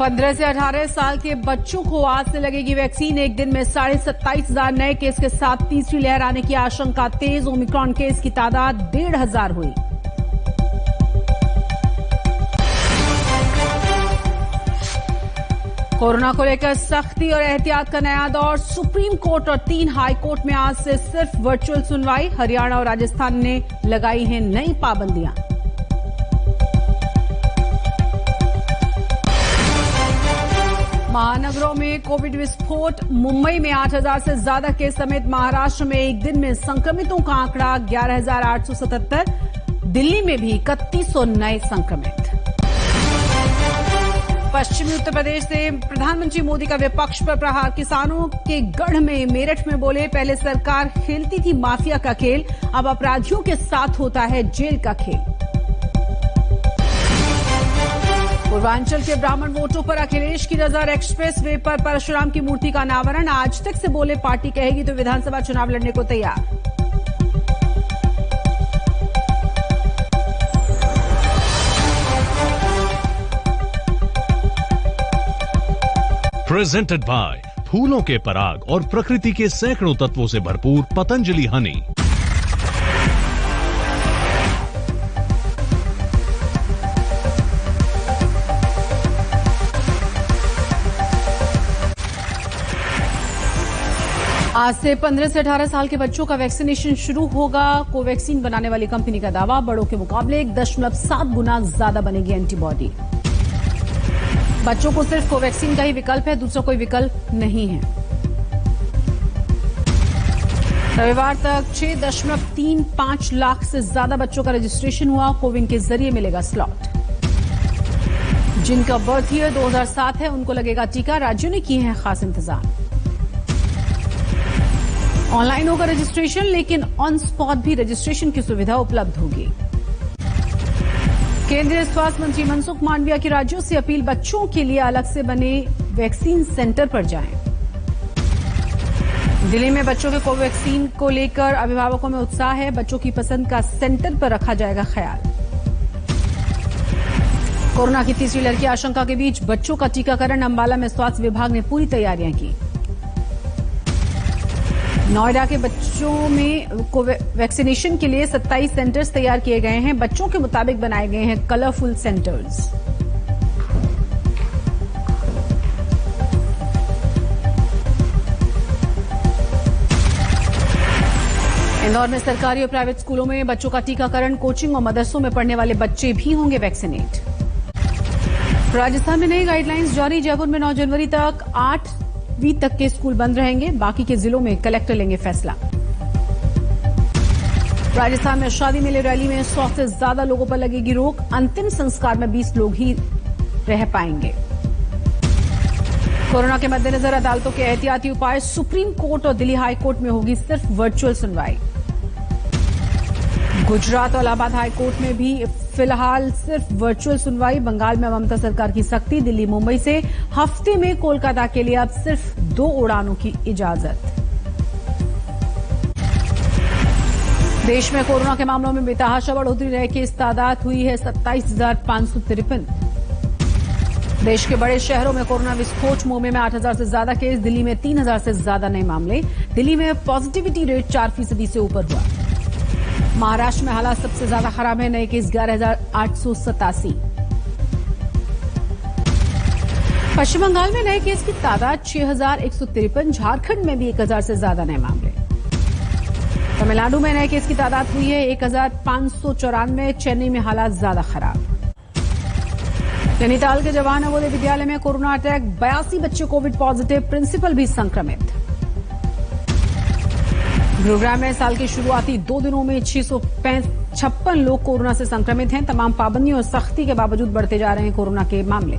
15 से 18 साल के बच्चों को आज से लगेगी वैक्सीन। एक दिन में 27,500 नए केस के साथ तीसरी लहर आने की आशंका तेज। ओमिक्रॉन केस की तादाद 1,500 हुई। कोरोना को लेकर सख्ती और एहतियात का नया दौर। सुप्रीम कोर्ट और 3 हाई कोर्ट में आज से सिर्फ वर्चुअल सुनवाई। हरियाणा और राजस्थान ने लगाई हैं नई पाबंदियां। महानगरों में कोविड विस्फोट। मुंबई में 8,000 से ज्यादा केस समेत महाराष्ट्र में एक दिन में संक्रमितों का आंकड़ा 11,877। दिल्ली में भी 3100 नए संक्रमित। पश्चिमी उत्तर प्रदेश से प्रधानमंत्री मोदी का विपक्ष पर प्रहार। किसानों के गढ़ में मेरठ में बोले, पहले सरकार खेलती थी माफिया का खेल, अब अपराधियों के साथ होता है जेल का खेल। पूर्वांचल के ब्राह्मण वोटों पर अखिलेश की नजर। एक्सप्रेस वे पर परशुराम की मूर्ति का अनावरण। आज तक से बोले, पार्टी कहेगी तो विधानसभा चुनाव लड़ने को तैयार। प्रेजेंटेड बाय फूलों के पराग और प्रकृति के सैकड़ों तत्वों से भरपूर पतंजलि हनी। आज से 15 से 18 साल के बच्चों का वैक्सीनेशन शुरू होगा। कोवैक्सीन बनाने वाली कंपनी का दावा, बड़ों के मुकाबले 1.7 गुना ज्यादा बनेगी एंटीबॉडी। बच्चों को सिर्फ कोवैक्सीन का ही विकल्प है, दूसरा कोई विकल्प नहीं है। रविवार तक 6.35 लाख से ज्यादा बच्चों का रजिस्ट्रेशन हुआ। कोविन के जरिए मिलेगा स्लॉट। जिनका बर्थ ईयर 2007 है उनको लगेगा टीका। राज्यों ने किए हैं खास इंतजाम। ऑनलाइन होगा रजिस्ट्रेशन, लेकिन ऑन स्पॉट भी रजिस्ट्रेशन की सुविधा उपलब्ध होगी। केंद्रीय स्वास्थ्य मंत्री मनसुख मांडविया की राज्यों से अपील, बच्चों के लिए अलग से बने वैक्सीन सेंटर पर जाएं। दिल्ली में बच्चों के कोवैक्सीन को लेकर अभिभावकों में उत्साह है। बच्चों की पसंद का सेंटर पर रखा जाएगा ख्याल। कोरोना की तीसरी लहर की आशंका के बीच बच्चों का टीकाकरण। अंबाला में स्वास्थ्य विभाग ने पूरी तैयारियां की। नोएडा के बच्चों में वैक्सीनेशन के लिए 27 सेंटर्स तैयार किए गए हैं। बच्चों के मुताबिक बनाए गए हैं कलरफुल सेंटर्स। इंदौर में सरकारी और प्राइवेट स्कूलों में बच्चों का टीकाकरण। कोचिंग और मदरसों में पढ़ने वाले बच्चे भी होंगे वैक्सीनेट। राजस्थान में नई गाइडलाइंस जारी। जयपुर में 9 जनवरी तक 8वीं तक के स्कूल बंद रहेंगे। बाकी के जिलों में कलेक्टर लेंगे फैसला। राजस्थान में शादी मेले रैली में 100 से ज्यादा लोगों पर लगेगी रोक। अंतिम संस्कार में 20 लोग ही रह पाएंगे। कोरोना के मद्देनजर अदालतों के एहतियाती उपाय। सुप्रीम कोर्ट और दिल्ली हाई कोर्ट में होगी सिर्फ वर्चुअल सुनवाई। गुजरात और इलाहाबाद हाई कोर्ट में भी फिलहाल सिर्फ वर्चुअल सुनवाई। बंगाल में ममता सरकार की सख्ती। दिल्ली मुंबई से हफ्ते में कोलकाता के लिए अब सिर्फ 2 उड़ानों की इजाजत। देश में कोरोना के मामलों में बेतहाशा बढ़ोतरी रहे केस तादाद हुई है 27,553। देश के बड़े शहरों में कोरोना विस्फोट। मुंबई में 8,000 से ज्यादा केस। दिल्ली में 3,000 से ज्यादा नए मामले। दिल्ली में पॉजिटिविटी रेट 4% से ऊपर हुआ। महाराष्ट्र में हालात सबसे ज्यादा खराब है। नए केस 11,887। पश्चिम बंगाल में नए केस की तादाद 6,153। झारखंड में भी 1,000 से ज्यादा नए मामले। तमिलनाडु में नए केस की तादाद हुई है 1,594। चेन्नई में हालात ज्यादा खराब। नैनीताल के जवाहर नवोदय विद्यालय में कोरोना अटैक। 82 बच्चे कोविड पॉजिटिव। प्रिंसिपल भी संक्रमित। गुरुग्राम में साल की शुरुआती 2 दिनों में 656 लोग कोरोना से संक्रमित हैं। तमाम पाबंदियों और सख्ती के बावजूद बढ़ते जा रहे हैं कोरोना के मामले।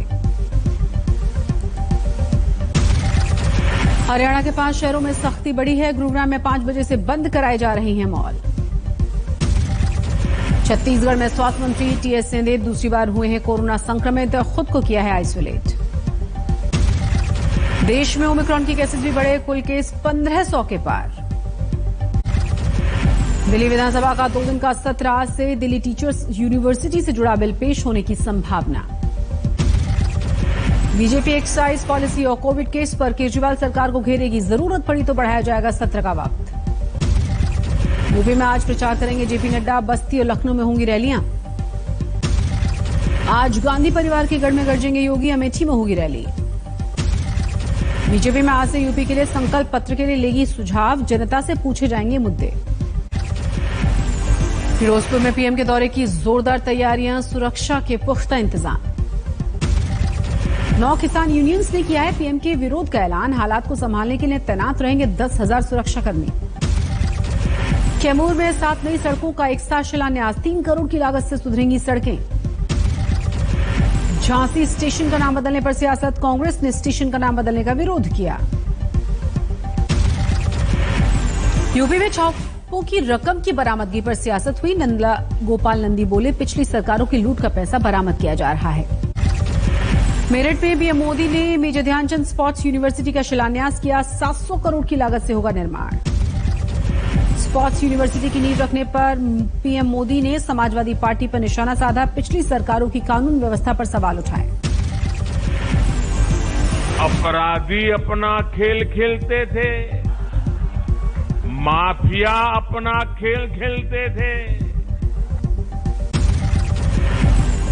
हरियाणा के 5 शहरों में सख्ती बढ़ी है। गुरुग्राम में 5 बजे से बंद कराए जा रहे हैं मॉल। छत्तीसगढ़ में स्वास्थ्य मंत्री टीएस सिंहदेव दूसरी बार हुए हैं कोरोना संक्रमित। खुद को किया है आइसोलेट। देश में ओमिक्रॉन की केसेस भी बढ़े। कुल केस 1,500 के पार। दिल्ली विधानसभा का 2 दिन का सत्र आज से। दिल्ली टीचर्स यूनिवर्सिटी से जुड़ा बिल पेश होने की संभावना। बीजेपी एक्साइज पॉलिसी और कोविड केस पर केजरीवाल सरकार को घेरेगी, जरूरत पड़ी तो बढ़ाया जाएगा सत्र का वक्त। यूपी में आज प्रचार करेंगे जेपी नड्डा, बस्ती और लखनऊ में होंगी रैलियां। आज गांधी परिवार के गढ़ में गरजेंगे योगी, अमेठी में होगी रैली। बीजेपी में आज से यूपी के लिए संकल्प पत्र के लिए लेगी सुझाव, जनता से पूछे जाएंगे मुद्दे। फिरोजपुर में पीएम के दौरे की जोरदार तैयारियां, सुरक्षा के पुख्ता इंतजाम। 9 किसान यूनियंस ने किया है पीएम के विरोध का ऐलान, हालात को संभालने के लिए तैनात रहेंगे 10,000 सुरक्षाकर्मी। कैमूर में 7 नई सड़कों का एक साथ शिलान्यास, 3 करोड़ की लागत से सुधरेंगी सड़कें। झांसी स्टेशन का नाम बदलने पर सियासत, कांग्रेस ने स्टेशन का नाम बदलने का विरोध किया। यूपी में छापों की रकम की बरामदगी पर सियासत हुई, नंदा गोपाल नंदी बोले पिछली सरकारों की लूट का पैसा बरामद किया जा रहा है। मेरठ में पीएम मोदी ने मेजर ध्यानचंद स्पोर्ट्स यूनिवर्सिटी का शिलान्यास किया, 700 करोड़ की लागत से होगा निर्माण। स्पोर्ट्स यूनिवर्सिटी की नींव रखने पर पीएम मोदी ने समाजवादी पार्टी पर निशाना साधा, पिछली सरकारों की कानून व्यवस्था पर सवाल उठाए। अपराधी अपना खेल खेलते थे, माफिया अपना खेल खेलते थे।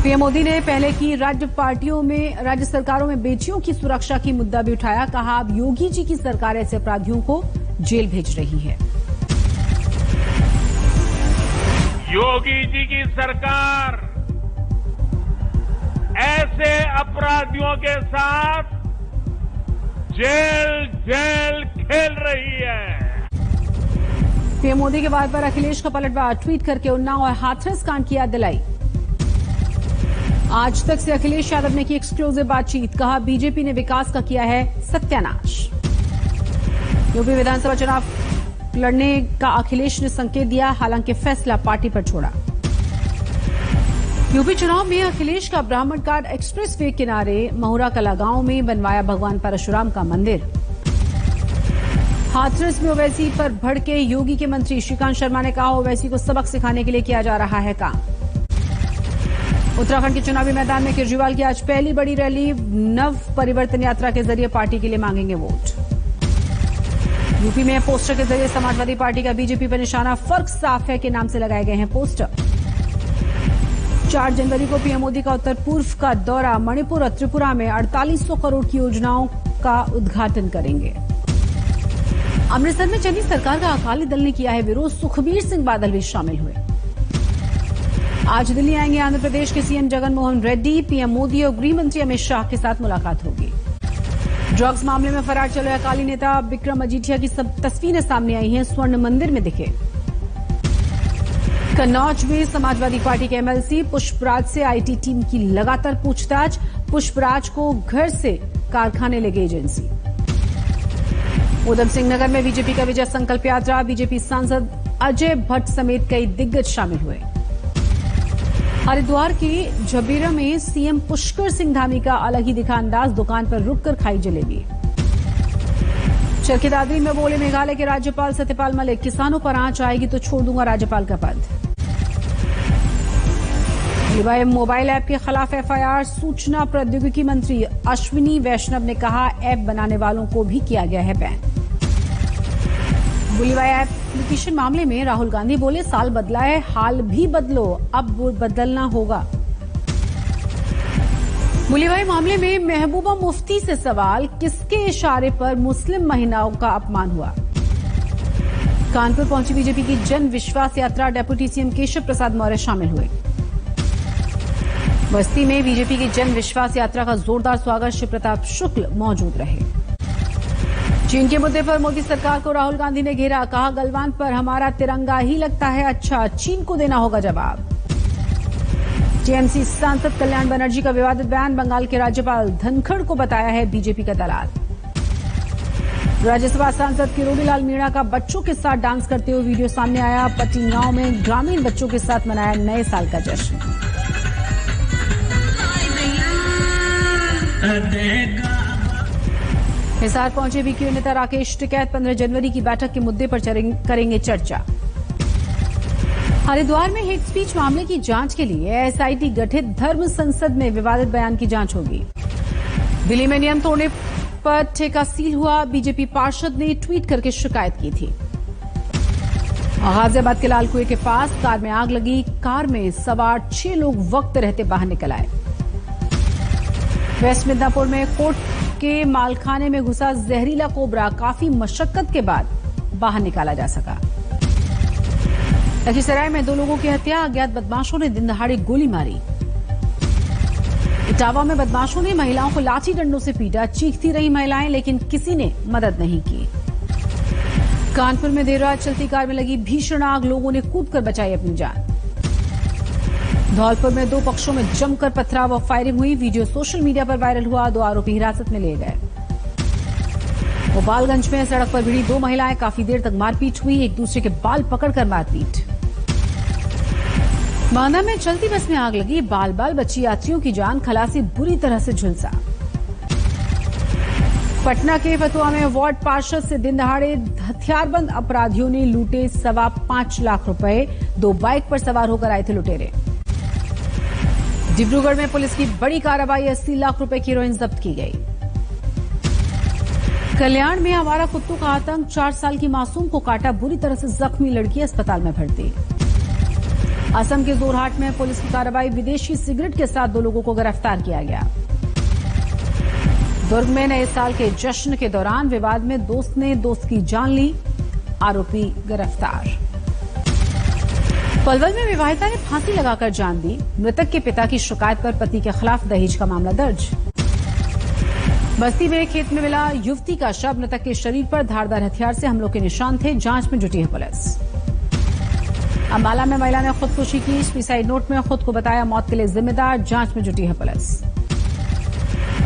पीएम मोदी ने पहले की राज्य सरकारों में बेटियों की सुरक्षा की मुद्दा भी उठाया, कहा अब योगी जी की सरकार ऐसे अपराधियों को जेल भेज रही है। योगी जी की सरकार ऐसे अपराधियों के साथ जेल खेल रही है। पीएम मोदी के वाद पर अखिलेश का पलटवार, ट्वीट करके उन्नाव और हाथरस कांड की याद दिलाई। आज तक से अखिलेश यादव ने की एक्सक्लूसिव बातचीत, कहा बीजेपी ने विकास का किया है सत्यानाश। यूपी विधानसभा चुनाव लड़ने का अखिलेश ने संकेत दिया, हालांकि फैसला पार्टी पर छोड़ा। यूपी चुनाव में अखिलेश का ब्राह्मण घाट एक्सप्रेस वे किनारे महुरा कला गांव में बनवाया भगवान परशुराम का मंदिर। हाथरस में ओवैसी पर भड़के योगी के मंत्री श्रीकांत शर्मा ने कहा ओवैसी को सबक सिखाने के लिए किया जा रहा है काम। उत्तराखंड के चुनावी मैदान में केजरीवाल की आज पहली बड़ी रैली, नव परिवर्तन यात्रा के जरिए पार्टी के लिए मांगेंगे वोट। यूपी में पोस्टर के जरिए समाजवादी पार्टी का बीजेपी पर निशाना, फर्क साफ है के नाम से लगाए गए हैं पोस्टर। 4 जनवरी को पीएम मोदी का उत्तर पूर्व का दौरा, मणिपुर और त्रिपुरा में 4800 करोड़ की योजनाओं का उद्घाटन करेंगे। अमृतसर में चली सरकार का अकाली दल ने किया है विरोध, सुखबीर सिंह बादल भी शामिल हुए। आज दिल्ली आएंगे आंध्र प्रदेश के सीएम जगनमोहन रेड्डी, पीएम मोदी और गृह मंत्री अमित शाह के साथ मुलाकात होगी। ड्रग्स मामले में फरार चल रहे अकाली नेता विक्रम मजीठिया की सब तस्वीरें सामने आई हैं, स्वर्ण मंदिर में दिखे। कन्नौज में समाजवादी पार्टी के एमएलसी पुष्पराज से आईटी टीम की लगातार पूछताछ, पुष्पराज को घर से कारखाने ले गई एजेंसी। उधम सिंह नगर में बीजेपी का विजय संकल्प यात्रा, बीजेपी सांसद अजय भट्ट समेत कई दिग्गज शामिल हुए। हरिद्वार के जबीरा में सीएम पुष्कर सिंह धामी का अलग ही दिखा अंदाज, दुकान पर रुककर खाई जलेबी। चरखी दादरी में बोले मेघालय के राज्यपाल सत्यपाल मलिक, किसानों पर आंच आएगी तो छोड़ दूंगा राज्यपाल का पद। मोबाइल ऐप के खिलाफ एफआईआर, सूचना प्रौद्योगिकी मंत्री अश्विनी वैष्णव ने कहा ऐप बनाने वालों को भी किया गया है बैन। बुलीवाई एप्लीकेशन मामले में राहुल गांधी बोले साल बदला है, हाल भी बदलो, अब बदलना होगा। बुलीवाई मामले में महबूबा मुफ्ती से सवाल, किसके इशारे पर मुस्लिम महिलाओं का अपमान हुआ। कानपुर पहुंची बीजेपी की जन विश्वास यात्रा, डेप्यूटी सीएम केशव प्रसाद मौर्य शामिल हुए। बस्ती में बीजेपी की जन विश्वास यात्रा का जोरदार स्वागत, शिव प्रताप शुक्ल मौजूद रहे। चीन के मुद्दे पर मोदी सरकार को राहुल गांधी ने घेरा, कहा गलवान पर हमारा तिरंगा ही लगता है अच्छा, चीन को देना होगा जवाब। टीएमसी सांसद कल्याण बनर्जी का विवादित बयान, बंगाल के राज्यपाल धनखड़ को बताया है बीजेपी का दलाल। राज्यसभा सांसद किरोड़ीलाल मीणा का बच्चों के साथ डांस करते हुए वीडियो सामने आया, पट्टी गांव में ग्रामीण बच्चों के साथ मनाया नए साल का जश्न। हिसार पहुंचे बीकेयू नेता राकेश टिकैत, 15 जनवरी की बैठक के मुद्दे पर करेंगे चर्चा। हरिद्वार में हेट स्पीच मामले की जांच के लिए एसआईटी गठित, धर्म संसद में विवादित बयान की जांच होगी। दिल्ली में नियम तोड़ने पर ठेका सील हुआ। बीजेपी पार्षद ने ट्वीट करके शिकायत की थी। गाजियाबाद के लाल कुएं के पास कार में आग लगी। कार में सवार 6 लोग वक्त रहते बाहर निकल आए। वेस्ट मिदनापुर में कोर्ट के मालखाने में घुसा जहरीला कोबरा काफी मशक्कत के बाद बाहर निकाला जा सका। लखीसराय में 2 लोगों की हत्या। अज्ञात बदमाशों ने दिन दहाड़े गोली मारी। इटावा में बदमाशों ने महिलाओं को लाठी डंडों से पीटा। चीखती रही महिलाएं, लेकिन किसी ने मदद नहीं की। कानपुर में देर रात चलती कार में लगी भीषण आग। लोगों ने कूदकर बचाई अपनी जान। धौलपुर में 2 पक्षों में जमकर पथराव और फायरिंग हुई। वीडियो सोशल मीडिया पर वायरल हुआ। 2 आरोपी हिरासत में लिए गए। गोपालगंज में सड़क पर भिड़ी 2 महिलाएं। काफी देर तक मारपीट हुई। एक दूसरे के बाल पकड़कर मारपीट। बांदा में चलती बस में आग लगी। बाल बाल बची यात्रियों की जान। खलासी बुरी तरह से झुलसा। पटना के फतुहा में वार्ड पार्षद से दिन दहाड़े हथियारबंद अपराधियों ने लूटे 5.25 लाख रुपए। 2 बाइक पर सवार होकर आए थे लुटेरे। डिब्रूगढ़ में पुलिस की बड़ी कार्रवाई। 80 लाख रुपए की हेरोइन जब्त की गई। कल्याण में आवारा कुत्तों का आतंक। 4 साल की मासूम को काटा। बुरी तरह से जख्मी लड़की अस्पताल में भर्ती। असम के जोरहाट में पुलिस की कार्रवाई। विदेशी सिगरेट के साथ 2 लोगों को गिरफ्तार किया गया। दुर्ग में नए साल के जश्न के दौरान विवाद में दोस्त ने दोस्त की जान ली। आरोपी गिरफ्तार। पलवल में विवाहिता ने फांसी लगाकर जान दी। मृतक के पिता की शिकायत पर पति के खिलाफ दहेज का मामला दर्ज। बस्ती में खेत में मिला युवती का शव। मृतक के शरीर पर धारदार हथियार से हमलों के निशान थे। जांच में जुटी है पुलिस। अम्बाला में महिला ने खुदकुशी की। सुसाइड नोट में खुद को बताया मौत के लिए जिम्मेदार। जांच में जुटी है पुलिस।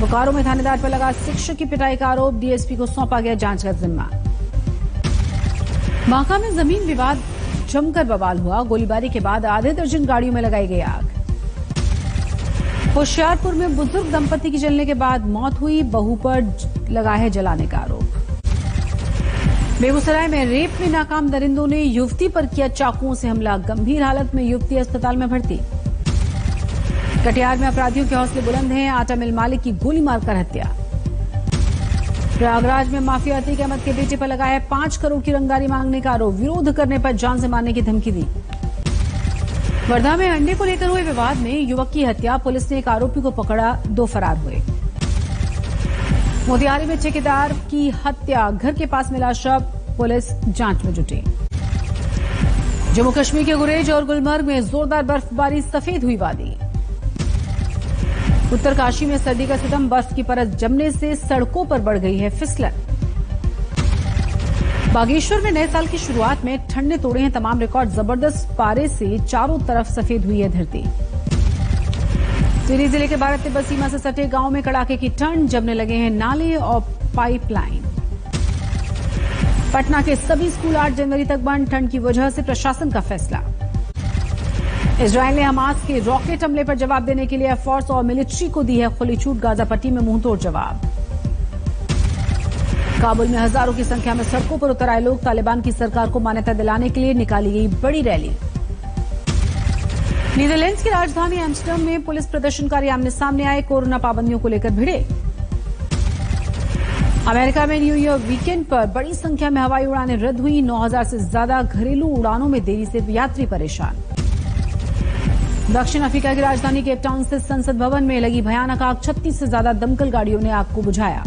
बोकारो में थानेदार पर लगा शिक्षक की पिटाई का आरोप। डीएसपी को सौंपा गया जांच का जिम्मा। बांका में जमीन विवाद जमकर बवाल हुआ। गोलीबारी के बाद आधे दर्जन गाड़ियों में लगाई गई आग। होशियारपुर में बुजुर्ग दंपति की जलने के बाद मौत हुई। बहू पर लगा है जलाने का आरोप। बेगूसराय में रेप में नाकाम दरिंदों ने युवती पर किया चाकुओं से हमला। गंभीर हालत में युवती अस्पताल में भर्ती। कटिहार में अपराधियों के हौसले बुलंद हैं। आटा मिल मालिक की गोली मारकर हत्या। प्रयागराज में माफिया अतीक अहमद के बेटे पर लगा है 5 करोड़ की रंगदारी मांगने का आरोप। विरोध करने पर जान से मारने की धमकी दी। वर्धा में अंडे को लेकर हुए विवाद में युवक की हत्या। पुलिस ने एक आरोपी को पकड़ा। 2 फरार हुए। मोतिहारी में ठेकेदार की हत्या। घर के पास मिला शव। पुलिस जांच में जुटी। जम्मू कश्मीर के गुरेज और गुलमर्ग में जोरदार बर्फबारी। सफेद हुई वादी। उत्तरकाशी में सर्दी का सितम। बर्फ की परत जमने से सड़कों पर बढ़ गई है फिसलन। बागेश्वर में नए साल की शुरुआत में ठंड ने तोड़े हैं तमाम रिकॉर्ड। जबरदस्त पारे से चारों तरफ सफेद हुई है धरती। टिहरी जिले के भारत तिब्बत सीमा से सटे गांव में कड़ाके की ठंड। जमने लगे हैं नाले और पाइपलाइन। पटना के सभी स्कूल 8 जनवरी तक बंद। ठंड की वजह से प्रशासन का फैसला। इजरायल ने हमास के रॉकेट हमले पर जवाब देने के लिए एयरफोर्स और मिलिट्री को दी है खुली छूट। गाजा पट्टी में मुंहतोड़ जवाब। काबुल में हजारों की संख्या में सड़कों पर उतर आए लोग। तालिबान की सरकार को मान्यता दिलाने के लिए निकाली गई बड़ी रैली। नीदरलैंड्स की राजधानी एम्स्टर्डम में पुलिस प्रदर्शनकारी आमने सामने आए। कोरोना पाबंदियों को लेकर भिड़े। अमेरिका में न्यू ईयर वीकेंड पर बड़ी संख्या में हवाई उड़ानें रद्द हुई। 9000 से ज्यादा घरेलू उड़ानों में देरी से यात्री परेशान। दक्षिण अफ्रीका की राजधानी केप टाउन स्थित संसद भवन में लगी भयानक आग। 36 से ज्यादा दमकल गाड़ियों ने आग को बुझाया।